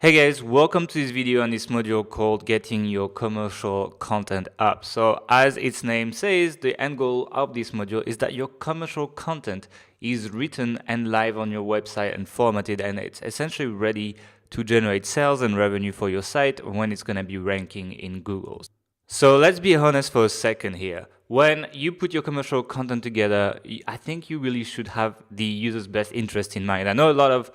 Hey guys, welcome to this video on this module called Getting Your Commercial Content Up. So as its name says, the end goal of this module is that your commercial content is written and live on your website and formatted, and it's essentially ready to generate sales and revenue for your site when it's going to be ranking in Google. So let's be honest for a second here. When you put your commercial content together, I think you really should have the user's best interest in mind. I know a lot of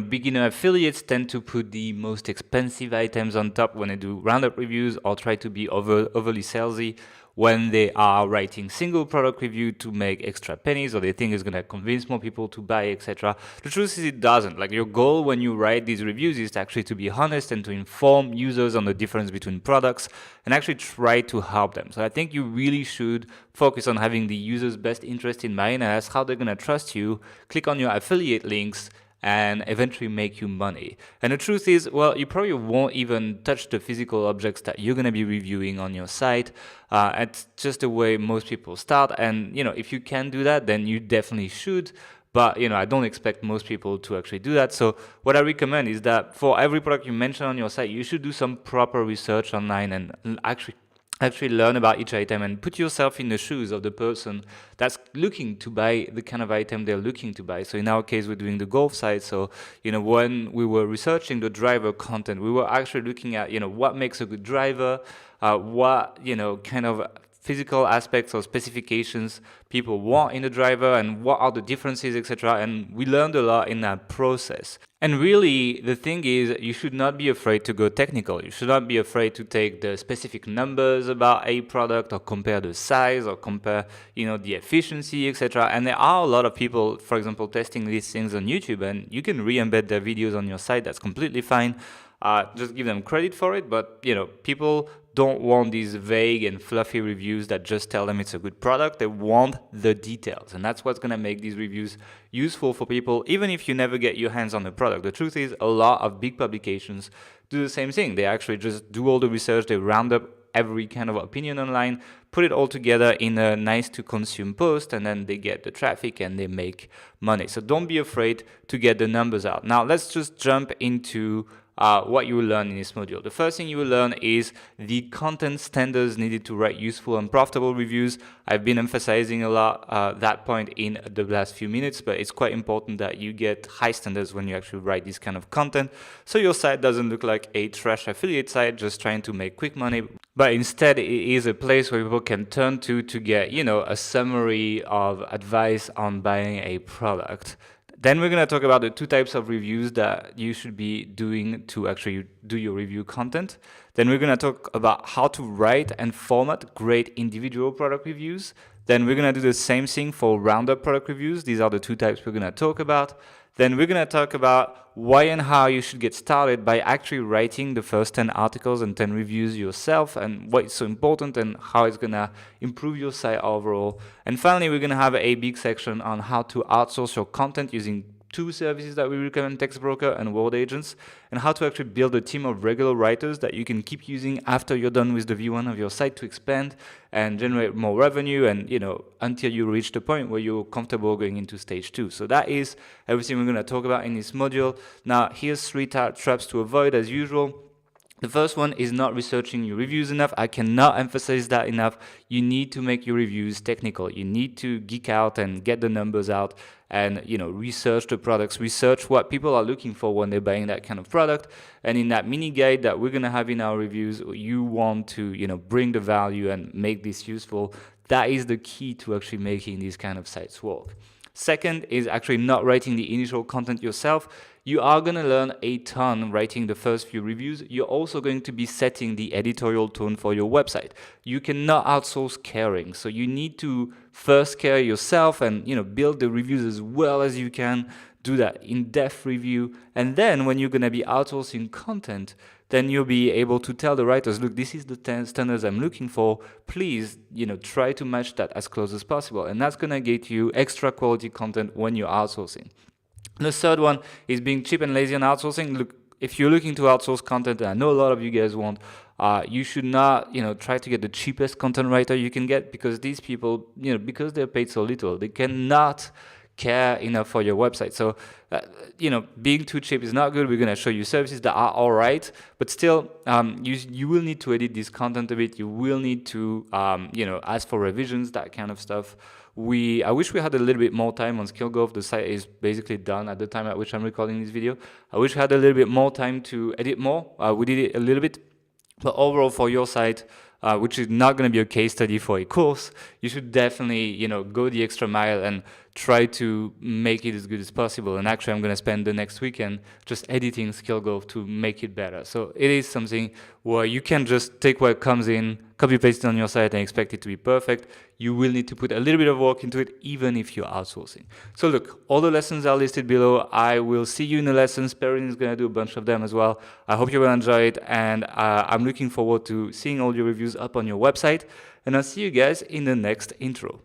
beginner affiliates tend to put the most expensive items on top when they do roundup reviews or try to be overly salesy when they are writing single product review to make extra pennies, or they think it's going to convince more people to buy, etc. The truth is it doesn't. Like, your goal when you write these reviews is actually to be honest and to inform users on the difference between products and actually try to help them. So I think you really should focus on having the user's best interest in mind, and that's how they're going to trust you, click on your affiliate links, and eventually make you money. And the truth is, well, you probably won't even touch the physical objects that you're going to be reviewing on your site. It's just the way most people start. And, if you can do that, then you definitely should. But, I don't expect most people to actually do that. So what I recommend is that for every product you mention on your site, you should do some proper research online and actually learn about each item and put yourself in the shoes of the person that's looking to buy the kind of item they're looking to buy. So in our case, we're doing the golf site. So, when we were researching the driver content, we were actually looking at, what makes a good driver, what, kind of physical aspects or specifications people want in the driver, and what are the differences, etc. And we learned a lot in that process. And really, the thing is, you should not be afraid to go technical. You should not be afraid to take the specific numbers about a product or compare the size or compare, the efficiency, etc. And there are a lot of people, for example, testing these things on YouTube, and you can re-embed their videos on your site. That's completely fine. Just give them credit for it. But, people don't want these vague and fluffy reviews that just tell them it's a good product. They want the details, and that's what's going to make these reviews useful for people, even if you never get your hands on the product. The truth is, a lot of big publications do the same thing. They actually just do all the research, they round up every kind of opinion online, put it all together in a nice to consume post, and then they get the traffic and they make money. So don't be afraid to get the numbers out. Now let's just jump into what you will learn in this module. The first thing you will learn is the content standards needed to write useful and profitable reviews. I've been emphasizing a lot that point in the last few minutes, but it's quite important that you get high standards when you actually write this kind of content, so your site doesn't look like a trash affiliate site just trying to make quick money, but instead it is a place where people can turn to get, a summary of advice on buying a product. Then we're going to talk about the two types of reviews that you should be doing to actually do your review content. Then we're going to talk about how to write and format great individual product reviews. Then we're going to do the same thing for roundup product reviews. These are the two types we're going to talk about. Then we're going to talk about why and how you should get started by actually writing the first 10 articles and 10 reviews yourself, and why it's so important and how it's going to improve your site overall. And finally, we're going to have a big section on how to outsource your content using two services that we recommend, TextBroker and Word Agents, and how to actually build a team of regular writers that you can keep using after you're done with the V1 of your site to expand and generate more revenue, and until you reach the point where you're comfortable going into stage 2. So that is everything we're going to talk about in this module. Now, here's 3 traps to avoid as usual. The first one is not researching your reviews enough. I cannot emphasize that enough. You need to make your reviews technical. You need to geek out and get the numbers out and, research the products, research what people are looking for when they're buying that kind of product. And in that mini guide that we're going to have in our reviews, you want to, bring the value and make this useful. That is the key to actually making these kind of sites work. Second is actually not writing the initial content yourself. You are going to learn a ton writing the first few reviews. You're also going to be setting the editorial tone for your website. You cannot outsource caring, so you need to first care yourself and build the reviews as well as you can. Do that in-depth review, and then when you're going to be outsourcing content, then you'll be able to tell the writers, look, this is the 10 standards I'm looking for. Please, try to match that as close as possible. And that's going to get you extra quality content when you're outsourcing. The third one is being cheap and lazy on outsourcing. Look, if you're looking to outsource content, and I know a lot of you guys want, you should not, try to get the cheapest content writer you can get, because these people, because they're paid so little, they cannot care enough for your website. So, being too cheap is not good. We're going to show you services that are all right, but still, you will need to edit this content a bit. You will need to, ask for revisions, that kind of stuff. I wish we had a little bit more time on SkillGolf. The site is basically done at the time at which I'm recording this video. I wish we had a little bit more time to edit more. We did it a little bit, but overall for your site, which is not going to be a case study for a course, you should definitely, go the extra mile and try to make it as good as possible. And actually, I'm going to spend the next weekend just editing SkillGolf to make it better. So it is something where you can just take what comes in, copy paste it on your site and expect it to be perfect. You will need to put a little bit of work into it, even if you're outsourcing. So look, all the lessons are listed below. I will see you in the lessons. Perrine is going to do a bunch of them as well. I hope you will enjoy it, and I'm looking forward to seeing all your reviews up on your website. And I'll see you guys in the next intro.